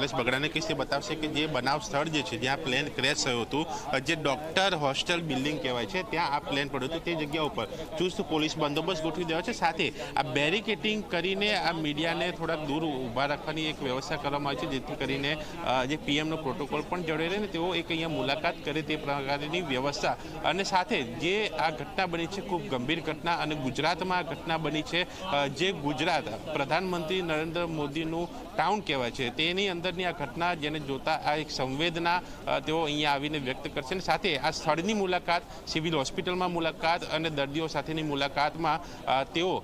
પરેશ બગડાને કહીશ તે બતાવશે કે જે બનાવ સ્થળ જે છે જ્યાં પ્લેન ક્રેશ થયું હતું, જે ડોક્ટર હોસ્ટેલ બિલ્ડિંગ કહેવાય છે, ત્યાં આ પ્લેન પડ્યું હતું. તે જગ્યા ઉપર ચુસ્ત પોલીસ બંદોબસ્ત ગોઠવી દેવા છે. સાથે આ બેરિકેટિંગ કરીને આ મીડિયાને થોડાક દૂર ઊભા રાખવાની એક વ્યવસ્થા કરવામાં આવી છે, જેથી કરીને જે પીએમનો પ્રોટોકોલ પણ જળવાઈ રહે ને તેઓ એક અહીંયા મુલાકાત કરે તે પ્રકારની વ્યવસ્થા. અને સાથે જે આ ઘટના બની છે ખૂબ ગંભીર ઘટના, અને ગુજરાતમાં આ ઘટના બની છે, જે ગુજરાત પ્રધાનમંત્રી નરેન્દ્ર મોદીનું ટાઉન કહેવાય છે, તેની અંદરની આ ઘટના જેને જોતા આ એક સંવેદના તેઓ અહીંયા આવીને વ્યક્ત કરશે. અને સાથે આ સ્થળની મુલાકાત, સિવિલ હોસ્પિટલમાં મુલાકાત અને દર્દીઓ સાથેની મુલાકાતમાં તેઓ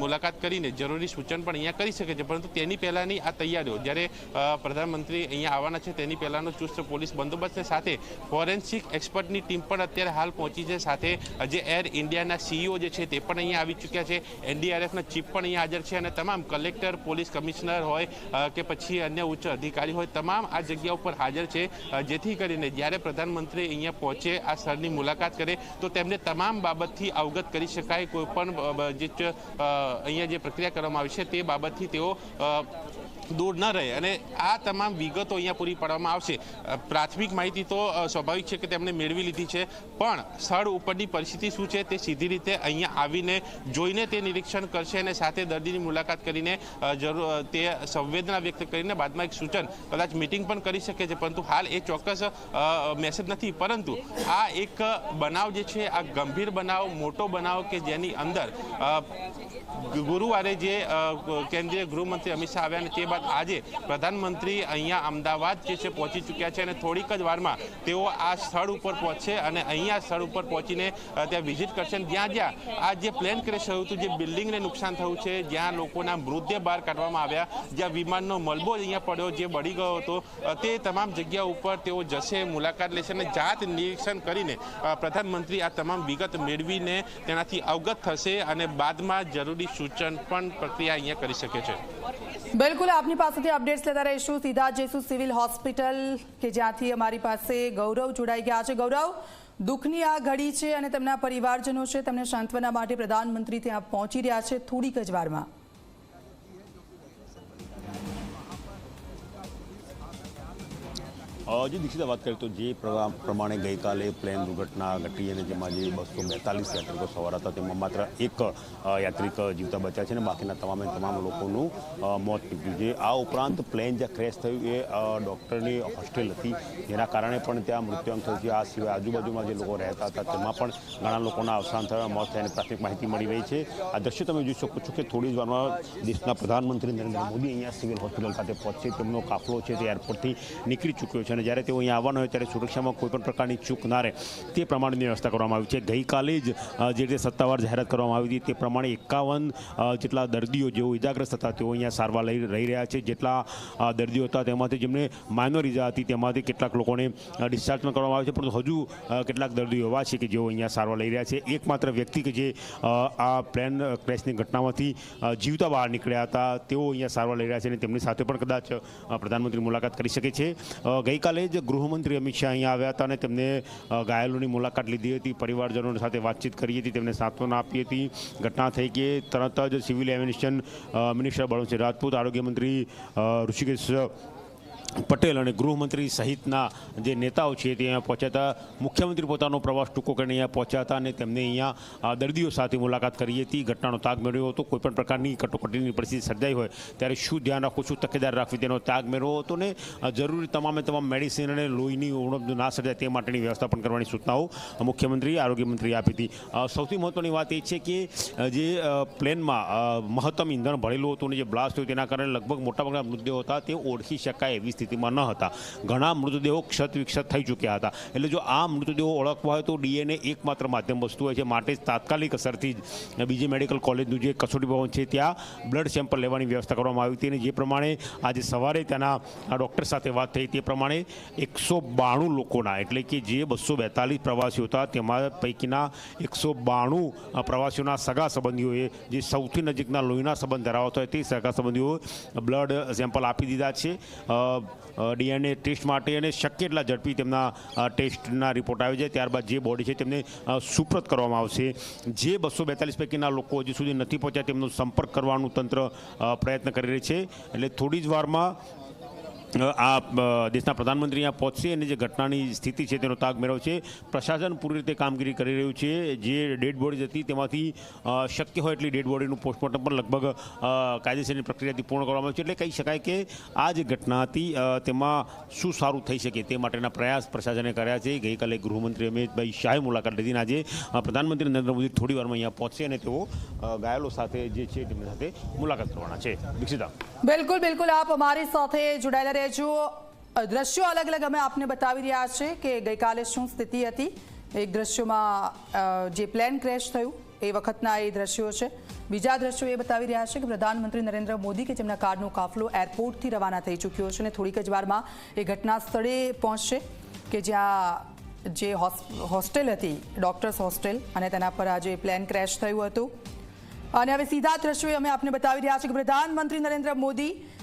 મુલાકાત કરીને જરૂરી સૂચન પણ અહીંયા કરી શકે છે. પરંતુ તેની પહેલાંની આ તૈયારીઓ, જ્યારે પ્રધાનમંત્રી અહીંયા આવવાના છે તેની પહેલાંનો ચુસ્ત પોલીસ બંદોબસ્ત, સાથે ફોરેન્સિક એક્સપર્ટની ટીમ પણ અત્યારે હાલ પહોંચી છે. સાથે જે એર ઇન્ડિયાના સીઈઓ જે છે તે પણ અહીંયા આવી ચૂક્યા છે, એનડીઆરએફના ચીફ પણ અહીંયા હાજર છે, અને તમામ કલેક્ટર, પોલીસ કમિશનર હોય કે પછી અન્ય ઉચ્ચ અધિકારી હોય, તમામ આ જગ્યા ઉપર હાજર છે, જેથી કરીને જ્યારે પ્રધાનમંત્રી અહીંયા પહોંચે, આ સ્થળની મુલાકાત કરે, તો તેમને તમામ બાબતથી અવગત કરી શકાય. કોઈ પણ જે અહીંયા જે પ્રક્રિયા કરવામાં આવી છે તે બાબતથી તેઓ દૂર ન રહે, અને આ તમામ વિગતો અહીંયા પૂરી પાડવામાં આવશે. પ્રાથમિક માહિતી તો સ્વાભાવિક છે કે તેમણે મેળવી લીધી છે, પણ સ્થળ ઉપરની પરિસ્થિતિ શું છે તે સીધી રીતે અહીંયા આવીને જોઈને તે નિરીક્ષણ કરશે, અને સાથે દર્દીની મુલાકાત કરીને તે સંવેદના વ્યક્ત કરીને બાદમાં એક સૂચન, કદાચ મિટિંગ પણ કરી શકે છે. પરંતુ હાલ એ ચોક્કસ મેસેજ નથી. પરંતુ આ એક બનાવ જે છે, આ ગંભીર બનાવ, મોટો બનાવ, કે જેની અંદર ગુરુવારે જે કેન્દ્રીય ગૃહમંત્રી અમિત શાહ આવ્યા, અને તે બાદ આજે પ્રધાનમંત્રી અહીંયા અમદાવાદ જે છે પહોંચી ચૂક્યા છે, અને થોડીક જ વારમાં તેઓ આ સ્થળ ઉપર પહોંચશે, અને અહીંયા સ્થળ ઉપર પહોંચીને ત્યાં વિઝિટ કરશે. જ્યાં આ જે પ્લેન ક્રેશ થયું હતું, જે બિલ્ડિંગને નુકસાન થયું છે, જ્યાં લોકોના મૃતદેહ બહાર કાઢવામાં આવ્યા, જ્યાં વિમાનનો મલબો અહીંયા પડ્યો, જે બળી ગયો હતો, તે તમામ જગ્યા ઉપર તેઓ જશે, મુલાકાત લેશે, અને જાત નિરીક્ષણ કરીને પ્રધાનમંત્રી આ તમામ વિગત મેળવીને તેનાથી અવગત થશે, અને બાદમાં જરૂરી સૂચન પણ પ્રક્રિયા અહીંયા કરી શકે છે. બિલકુલ, આપની પાસેથી અપડેટ્સ લેતા રહીશું. સીધા જઈશું સિવિલ હોસ્પિટલ, કે જ્યાંથી અમારી પાસે ગૌરવ જોડાઈ ગયા છે. ગૌરવ, દુઃખની આ ઘડી છે અને તેમના પરિવારજનો છે, તેમને સાંત્વના માટે પ્રધાનમંત્રી ત્યાં પહોંચી રહ્યા છે થોડીક જ વારમાં. જે દીક્ષિતા વાત કરીએ તો જે પ્રમાણે ગઈકાલે પ્લેન દુર્ઘટના ઘટી, અને જેમાં જે 242 યાત્રિકો સવાર હતા તેમાં માત્ર એક યાત્રિક જીવતા બચ્યા છે, અને બાકીના તમામ લોકોનું મોત નીપજ્યું છે. આ ઉપરાંત પ્લેન જ્યાં ક્રેશ થયું એ ડૉક્ટરની હોસ્ટેલ હતી, જેના કારણે પણ ત્યાં મૃત્યુઆંક થયું છે. આ સિવાય આજુબાજુમાં જે લોકો રહેતા હતા તેમાં પણ ઘણા લોકોના અવસાન થયા, મોત થયાની પ્રાથમિક માહિતી મળી રહી છે. આ દ્રશ્ય તમે જોઈ શકો છો કે થોડી જ વારમાં દેશના પ્રધાનમંત્રી નરેન્દ્ર મોદી અહીંયા સિવિલ હોસ્પિટલ ખાતે પહોંચશે. તેમનો કાફલો છે તે એરપોર્ટથી નીકળી ચૂક્યો છે, અને જ્યારે તેઓ અહીંયા આવવાનો હોય ત્યારે સુરક્ષામાં કોઈ પણ પ્રકારની ચૂક ના રહે તે પ્રમાણેની વ્યવસ્થા કરવામાં આવી છે. ગઈકાલે જ જે રીતે સત્તાવાર જાહેરાત કરવામાં આવી હતી તે પ્રમાણે 51 જેટલા દર્દીઓ જેઓ ઇજાગ્રસ્ત હતા તેઓ અહીંયા સારવાર રહી રહ્યા છે. જેટલા દર્દીઓ હતા તેમાંથી જેમને માઇનોર ઇજા હતી તેમાંથી કેટલાક લોકોને ડિસ્ચાર્જ પણ કરવામાં આવે છે, પરંતુ હજુ કેટલાક દર્દીઓ એવા છે કે જેઓ અહીંયા સારવાર લઈ રહ્યા છે. એકમાત્ર વ્યક્તિ કે જે આ પ્લેન ક્રેશની ઘટનામાંથી જીવતા બહાર નીકળ્યા હતા તેઓ અહીંયા સારવાર લઈ રહ્યા છે, અને તેમની સાથે પણ કદાચ પ્રધાનમંત્રી મુલાકાત કરી શકે છે. ગઈકાલે જ ગૃહમંત્રી અમિત શાહ અહીંયા આવ્યા હતા, અને તેમને ઘાયલોની મુલાકાત લીધી હતી, પરિવારજનો સાથે વાતચીત કરી હતી, તેમને સાંત્વના આપી હતી. ઘટના થઈ કે તરત જ civil aviation minister Balwantsinh Rajput, આરોગ્ય મંત્રી ઋષિકેશ પટેલ અને ગૃહમંત્રી સહિતના જે નેતાઓ છે તે અહીંયા પહોંચ્યા હતા. મુખ્યમંત્રી પોતાનો પ્રવાસ ટૂંકો કરીને અહીંયા પહોંચ્યા હતા, અને તેમને અહીંયા દર્દીઓ સાથે મુલાકાત કરી હતી, ઘટનાનો તાગ મેળવ્યો હતો. કોઈપણ પ્રકારની કટોકટીની પરિસ્થિતિ સર્જાઈ હોય ત્યારે શું ધ્યાન રાખવું, શું તકેદારી રાખવી તેનો તાગ મેળવ્યો હતો, ને જરૂરી તમામ મેડિસિન અને લોહીની ઉણપ ના સર્જાય તે માટેની વ્યવસ્થા પણ કરવાની સૂચનાઓ મુખ્યમંત્રી, આરોગ્ય મંત્રીએ આપી હતી. સૌથી મહત્ત્વની વાત એ છે કે જે પ્લેનમાં મહત્તમ ઇંધણ ભરેલું હતું, અને જે બ્લાસ્ટ થયું તેના કારણે લગભગ મોટાભાગના મૃતદેહો હતા તે ઓળખી શકાય એવી સ્થિતિમાં ન હતા. ઘણા મૃતદેહો ક્ષત વિક્ષત થઈ ચૂક્યા હતા. એટલે જો આ મૃતદેહો ઓળખવા હોય તો ડીએનએ એકમાત્ર માધ્યમ વસ્તુ હોય છે. માટે તાત્કાલિક અસરથી જ બીજી મેડિકલ કોલેજનું જે કસોટી ભવન છે ત્યાં બ્લડ સેમ્પલ લેવાની વ્યવસ્થા કરવામાં આવી હતી, અને જે પ્રમાણે આજે સવારે ત્યાંના ડૉક્ટર સાથે વાત થઈ તે પ્રમાણે 192 લોકોના, એટલે કે જે 242 પ્રવાસીઓ હતા તેમાં પૈકીના 192 પ્રવાસીઓના સગા સંબંધીઓએ, જે સૌથી નજીકના લોહીના સંબંધ ધરાવતા હોય તે સગા સંબંધીઓ બ્લડ સેમ્પલ આપી દીધા છે ડીએનએ ટેસ્ટ માટે, અને શક્ય એટલા ઝડપી તેમના ટેસ્ટના રિપોર્ટ આવી જાય ત્યારબાદ જે બોડી છે તેમને સુપ્રત કરવામાં આવશે. જે 242 પૈકીના લોકો હજુ સુધી નથી પહોંચ્યા તેમનો સંપર્ક કરવાનું તંત્ર પ્રયત્ન કરી રહી છે. એટલે થોડી જ વારમાં દેશના પ્રધાનમંત્રી અહીંયા પહોંચશે અને જે ઘટનાની સ્થિતિ છે તેનો તાગ મેળવશે. પ્રશાસન પૂરી રીતે કામગીરી કરી રહ્યું છે. જે ડેડ બોડીઝ હતી તેમાંથી શક્ય હોય એટલી ડેડ બોડીનું પોસ્ટમોર્ટમ પણ લગભગ કાયદેસરની પ્રક્રિયાથી પૂર્ણ કરવામાં આવ્યું છે. એટલે કહી શકાય કે આ જે ઘટના હતી તેમાં શું સારું થઈ શકે તે માટેના પ્રયાસ પ્રશાસને કર્યા છે. ગઈકાલે ગૃહમંત્રી અમિતભાઈ શાહે મુલાકાત લીધી અને આજે પ્રધાનમંત્રી નરેન્દ્ર મોદી થોડી વારમાં અહીંયા પહોંચશે અને તેઓ ઘાયલો સાથે જે છે તેમની સાથે મુલાકાત કરવાના છે. દીક્ષિતા. બિલકુલ બિલકુલ, આપ અમારી સાથે જોડાયેલા રહેજો. દ્રશ્યો અલગ અલગ અમે આપને બતાવી રહ્યા છે કે ગઈકાલે શું સ્થિતિ હતી. એક દ્રશ્યોમાં જે પ્લેન ક્રેશ થયું એ વખતના એ દ્રશ્યો છે. બીજા દ્રશ્યો એ બતાવી રહ્યા છે કે પ્રધાનમંત્રી નરેન્દ્ર મોદી કે જેમના કારનો કાફલો એરપોર્ટથી રવાના થઈ ચૂક્યો છે અને થોડીક જ વારમાં એ ઘટના સ્થળે પહોંચશે કે જ્યાં જે હોસ્ટેલ હતી ડોક્ટર્સ હોસ્ટેલ અને તેના પર આજે પ્લેન ક્રેશ થયું હતું. અને હવે સીધા દ્રશ્યો અમે આપને બતાવી રહ્યા છે કે પ્રધાનમંત્રી નરેન્દ્ર મોદી